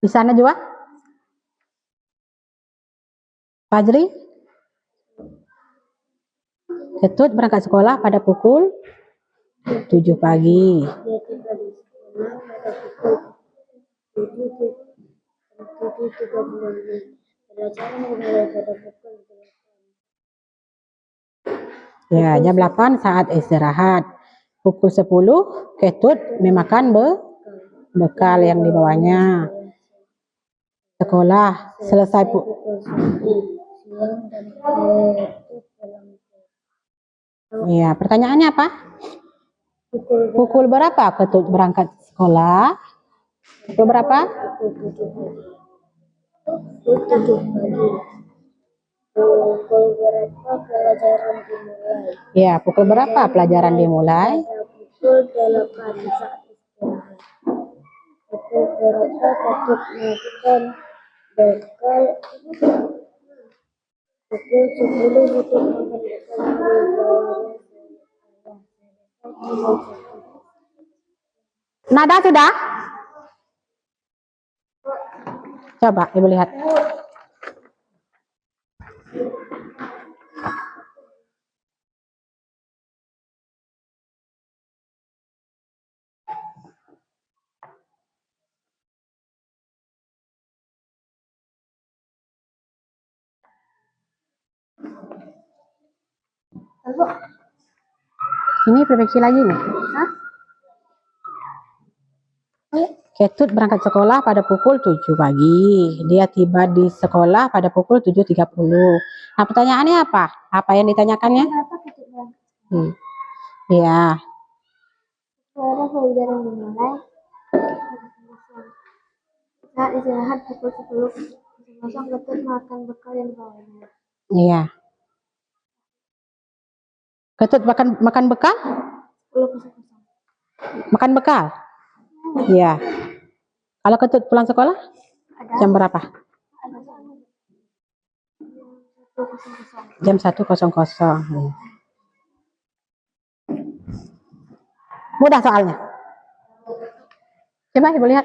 Di sana juga? Fajri? Ketut berangkat sekolah pada pukul 7 pagi. Dia tiba di sekolah pada pukul 7.30. Pelajaran dimulai pada pukul 8. Ya, jam 8 saat istirahat. Pukul 10 Ketut memakan bekal yang dibawanya. Sekolah selesai Pukul 1 siang dan Ketut pulang. Ya, pertanyaannya apa? Pukul berapa Ketut berangkat sekolah? Pukul berapa? Pukul 7 pagi. Pukul berapa pelajaran dimulai? Ya, pukul berapa pelajaran dimulai? Pada pukul 8 saat istirahat. Pukul berapa Ketut melakukan bekal? Pukul 10 Ketut makan bekal yang dibawanya. Nada sudah? Coba Ibu lihat. Ini perbaiki lagi nih. Hah? Ketut berangkat sekolah pada pukul 7 pagi. Dia tiba di sekolah pada pukul 7.30. Nah, pertanyaannya apa? Apa yang ditanyakannya? Kenapa Ketut berangkat? Ya. Suara pelajaran dimulai. Saat istirahat pukul 10 Ketut makan bekal yang dibawanya. Iya. Ketut makan bekal? 10.00. Makan bekal? Iya. Kalau Ketut pulang sekolah? Ada? Jam berapa? Jam 1.00. Mudah soalnya. Coba Ibu lihat.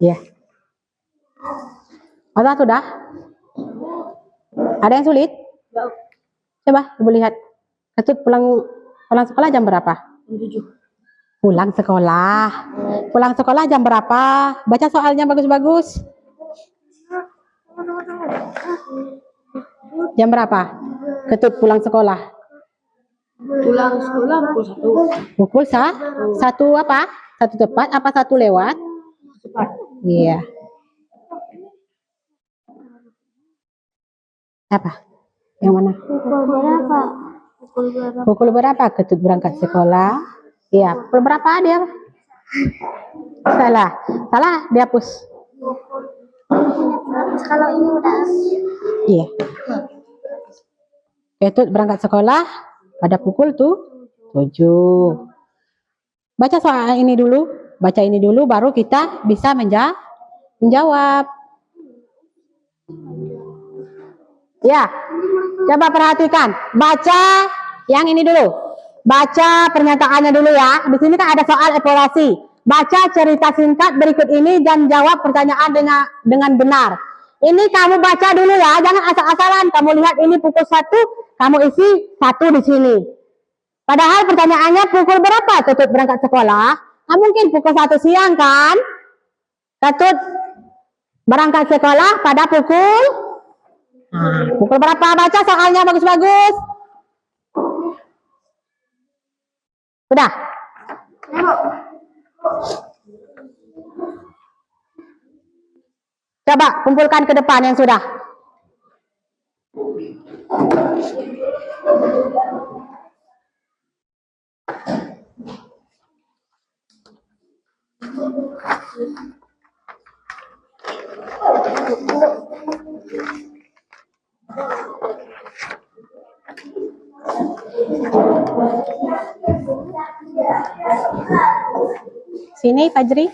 Iya. Masa sudah? Ada yang sulit? Coba ibu lihat. Ketut pulang sekolah jam berapa? Pulang sekolah. Pulang sekolah jam berapa? Baca soalnya bagus-bagus. Jam berapa? Ketut pulang sekolah. Pulang sekolah pukul 1. Pukul satu apa? Satu tepat apa satu lewat? Cepat. Iya. Apa? Yang mana? Pukul berapa? Pukul berapa? Pukul berapa Ketut berangkat sekolah? Iya, pukul berapa dia? Salah. Salah dihapus. Kalau ini udah Iya. Ketut berangkat sekolah pada pukul 7. Baca soal ini dulu. Baca ini dulu baru kita bisa menjawab. Ya. Coba perhatikan. Baca yang ini dulu. Baca pernyataannya dulu ya. Di sini kan ada soal evaluasi. Baca cerita singkat berikut ini dan jawab pertanyaan dengan benar. Ini kamu baca dulu ya, jangan asal-asalan. Kamu lihat ini pukul 1, kamu isi 1 di sini. Padahal pertanyaannya pukul berapa Ketut berangkat sekolah? Nah, mungkin pukul 1 siang kan? Ketut berangkat sekolah pada pukul pukul berapa? Baca soalnya bagus-bagus. Sudah? Coba kumpulkan ke depan yang sudah. Sini Fajri.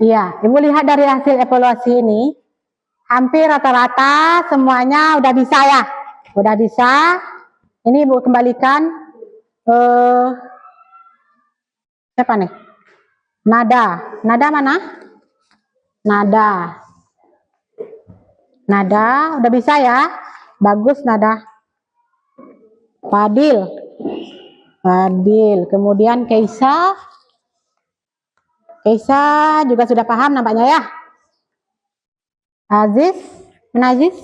Iya, Ibu lihat dari hasil evaluasi ini, hampir rata-rata semuanya udah bisa ya. Udah bisa. Ini Ibu kembalikan. Siapa nih? Nada. Nada mana? Nada. Nada, udah bisa ya. Bagus Nada. Fadil. Fadil. Kemudian Keisa. Keisa juga sudah paham nampaknya ya. Aziz. Mana Aziz?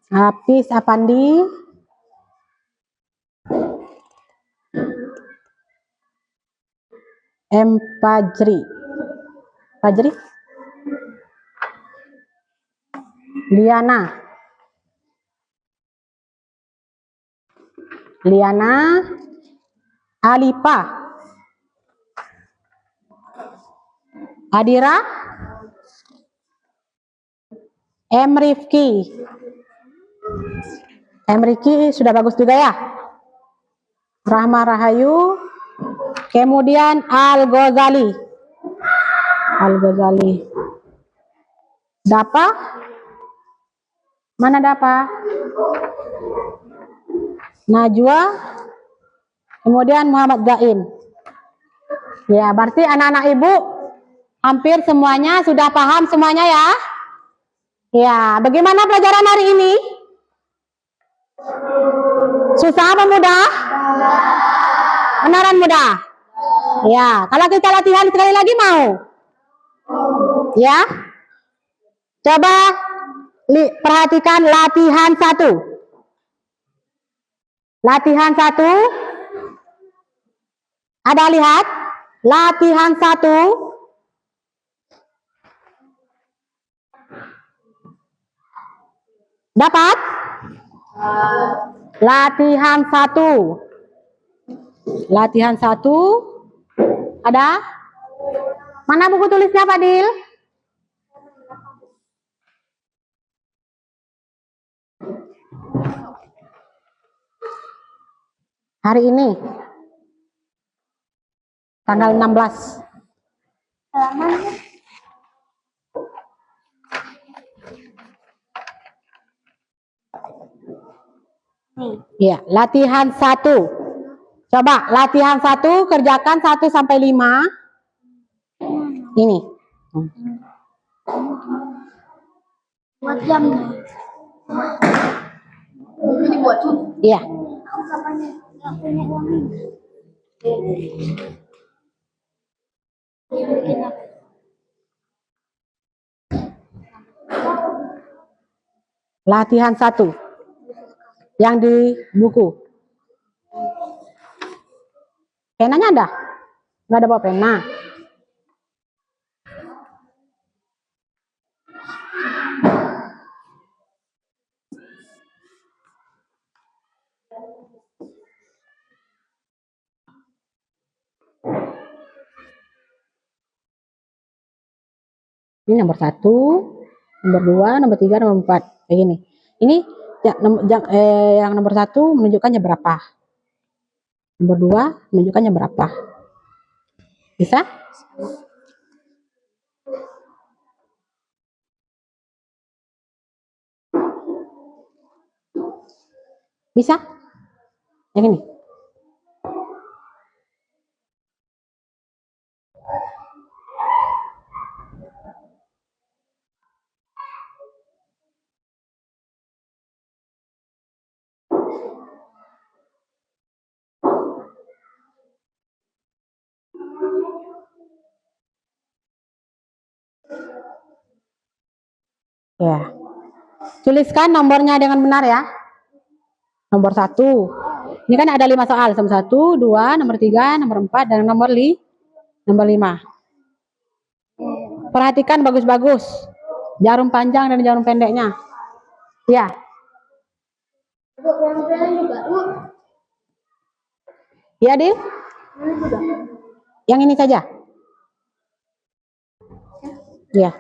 Hafiz Apandi. Fajri. Fajri. Liana. Liana. Alipa. Adira. Rifki. Rifki sudah bagus juga ya. Rahma Rahayu. Kemudian Al-Ghazali. Al-Ghazali. Dapa. Mana Dapa? Najwa. Kemudian Muhammad Zain. Ya, berarti anak-anak Ibu hampir semuanya sudah paham semuanya ya. Ya, bagaimana pelajaran hari ini? Susah apa mudah? Beneran mudah? Ya, kalau kita latihan sekali lagi mau? Ya. Coba perhatikan latihan 1. Latihan 1. Ada lihat? Latihan 1. Dapat? Latihan 1. Latihan 1. Ada? Mana buku tulisnya, Fadil? Hari ini. Tanggal 16. Ya, latihan 1. Coba latihan 1 kerjakan 1 sampai 5. Ini. Buat jam. Ini buat tuh. Iya. Aku kapannya nggak punya uang ini. Bikin apa? Latihan 1 yang di buku. Penanya ada? Nggak ada bawa pena. Ini nomor 1, nomor 2, nomor 3, nomor 4. Kayak gini. Ini yang nomor 1 menunjukkannya berapa. Nomor 2 menunjukkannya berapa. Bisa? Bisa? Yang ini? Ya. Tuliskan nomornya dengan benar ya. Nomor 1. Ini kan ada 5 soal. Nomor 1, 2, nomor 3, nomor 4, dan nomor 5. Perhatikan bagus-bagus. Jarum panjang dan jarum pendeknya. Ya. Ya, Dil? Yang ini saja? Ya.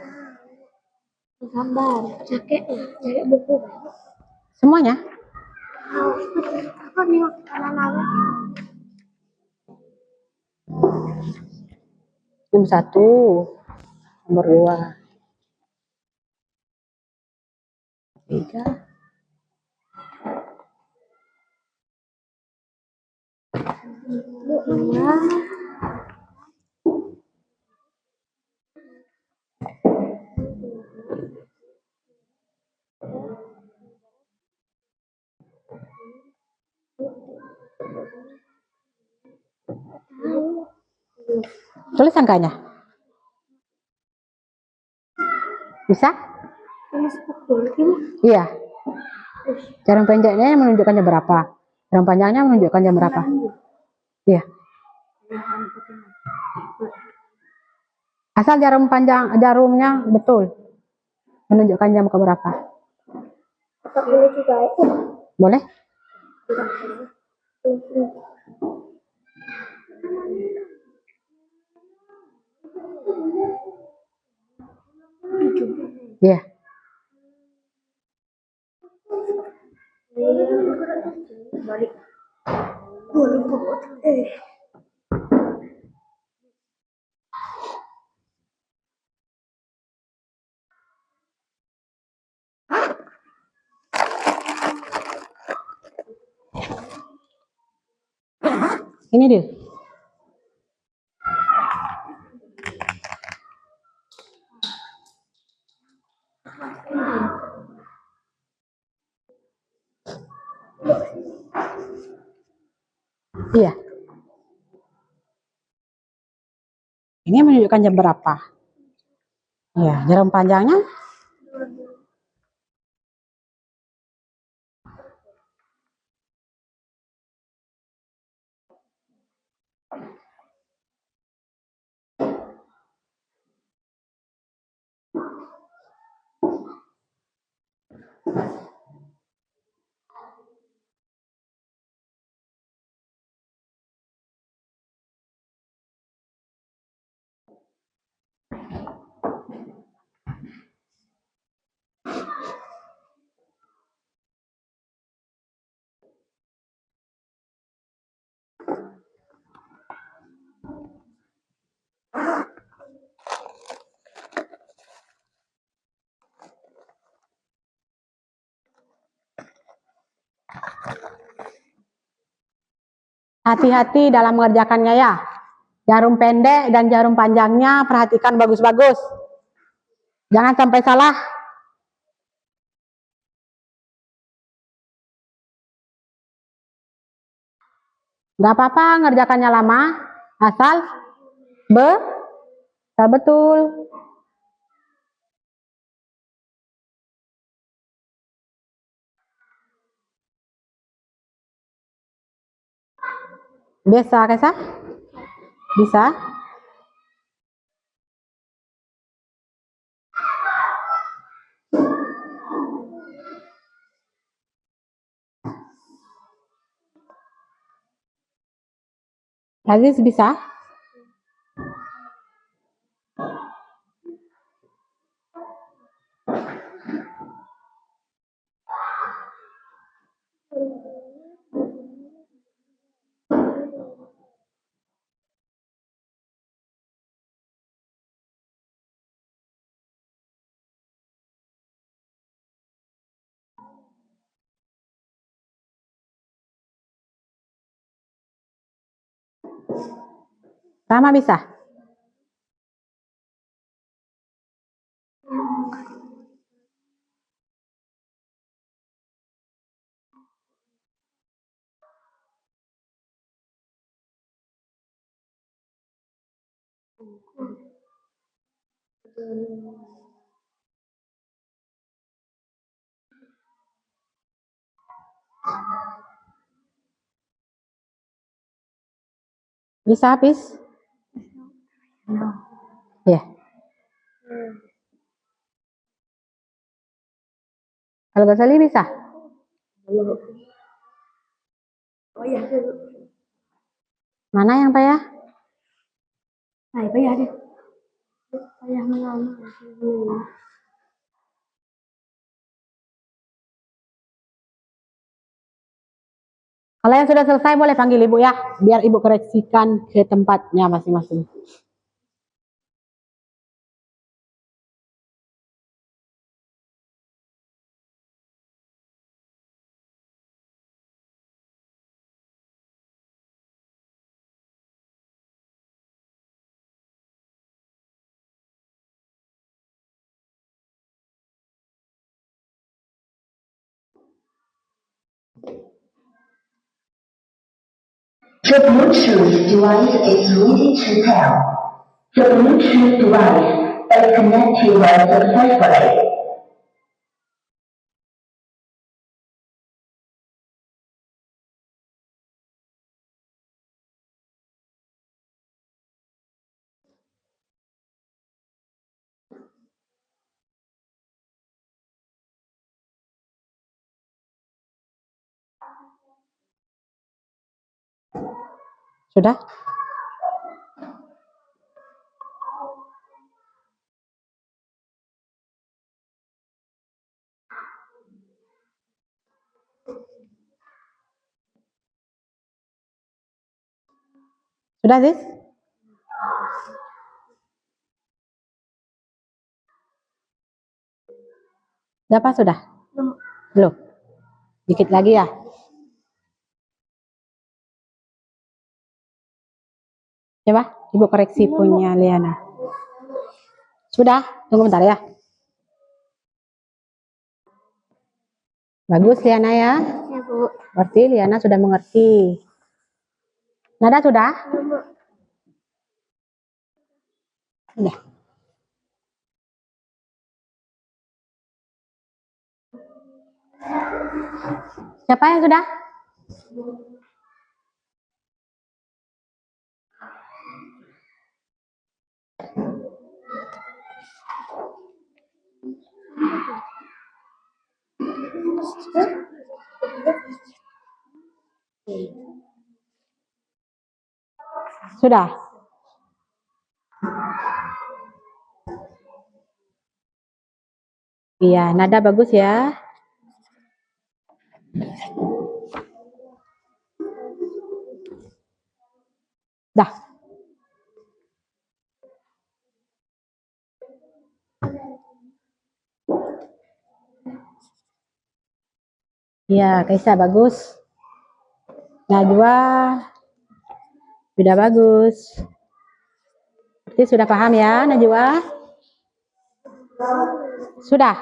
Gambar, jaket buku. Semuanya? Aku nengok kanan. Nomor 1, nomor 2, 3. Tulis angkanya. Bisa? Iya. Jarum pendeknya menunjukkan jam berapa. Jarum panjangnya menunjukkan jam berapa. Iya. Asal jarumnya betul. Menunjukkan jam ke berapa. Boleh? Iya. Ini dia. Iya. Ini menunjukkan jam berapa. Iya, jarum panjangnya. Hati-hati dalam mengerjakannya ya. Jarum pendek dan jarum panjangnya perhatikan bagus-bagus. Jangan sampai salah. Nggak apa-apa ngerjakannya lama, asal betul. Bisa, Kesa? Bisa? Aziz bisa? Sama bisa? Bisa habis? Ya. Kalau Ghazali bisa? Oh iya, Mana yang payah? nah payah deh. Payah melama. Kalau yang sudah selesai boleh panggil ibu ya, biar ibu koreksikan ke tempatnya masing-masing. The Bluetooth device is ready to pair. The Bluetooth device is connected successfully. Sudah? Sudah, Sis? Sudah apa sudah? Belum. Dikit lagi ya. Coba ibu koreksi punya Liana. Sudah? Tunggu bentar ya. Bagus Liana ya. Ya, Bu. Berarti Liana sudah mengerti. Nada sudah? Sudah. Siapa yang sudah? Sudah? Iya, nada bagus ya. Dah. Iya, Kaisa bagus. Najwa sudah bagus. Berarti sudah paham ya, Najwa? Sudah?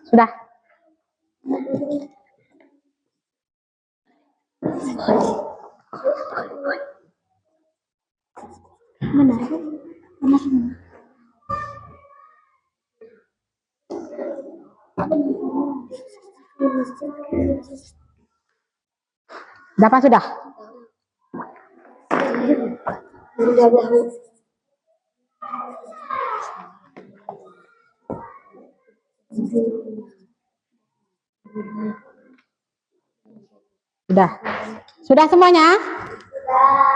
Sudah? Dapat sudah? Sudah. Sudah semuanya?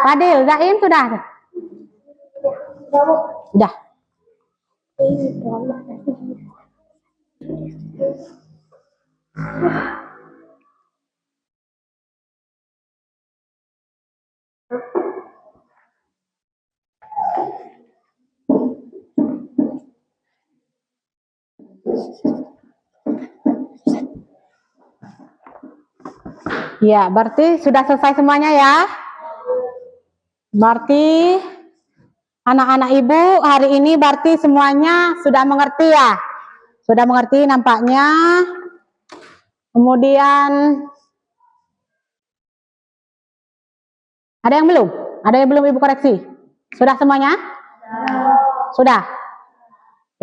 Fadil, Zaim sudah? Sudah. Ya, berarti sudah selesai semuanya ya. Berarti anak-anak ibu hari ini berarti semuanya sudah mengerti ya. Sudah mengerti nampaknya. Kemudian ada yang belum? Ada yang belum ibu koreksi? Sudah semuanya? Sudah.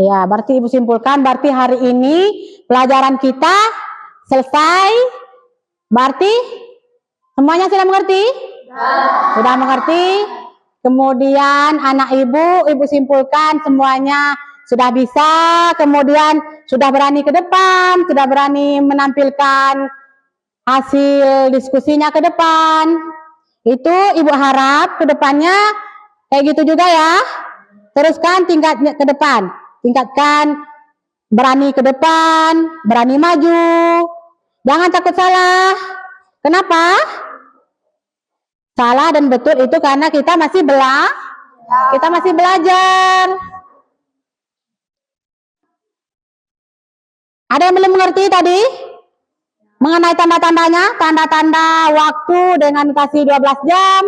Ya, berarti ibu simpulkan berarti hari ini pelajaran kita selesai. Berarti semuanya sudah mengerti? Sudah mengerti? Kemudian anak ibu simpulkan semuanya sudah bisa, kemudian sudah berani ke depan, sudah berani menampilkan hasil diskusinya ke depan. Itu ibu harap ke depannya kayak gitu juga ya. Teruskan tingkatnya ke depan, tingkatkan berani ke depan, berani maju, jangan takut salah. Kenapa? Salah dan betul itu karena kita masih belajar. Ada yang belum mengerti tadi? Mengenai tanda-tandanya, tanda-tanda waktu dengan kasih 12 jam.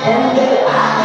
and get out.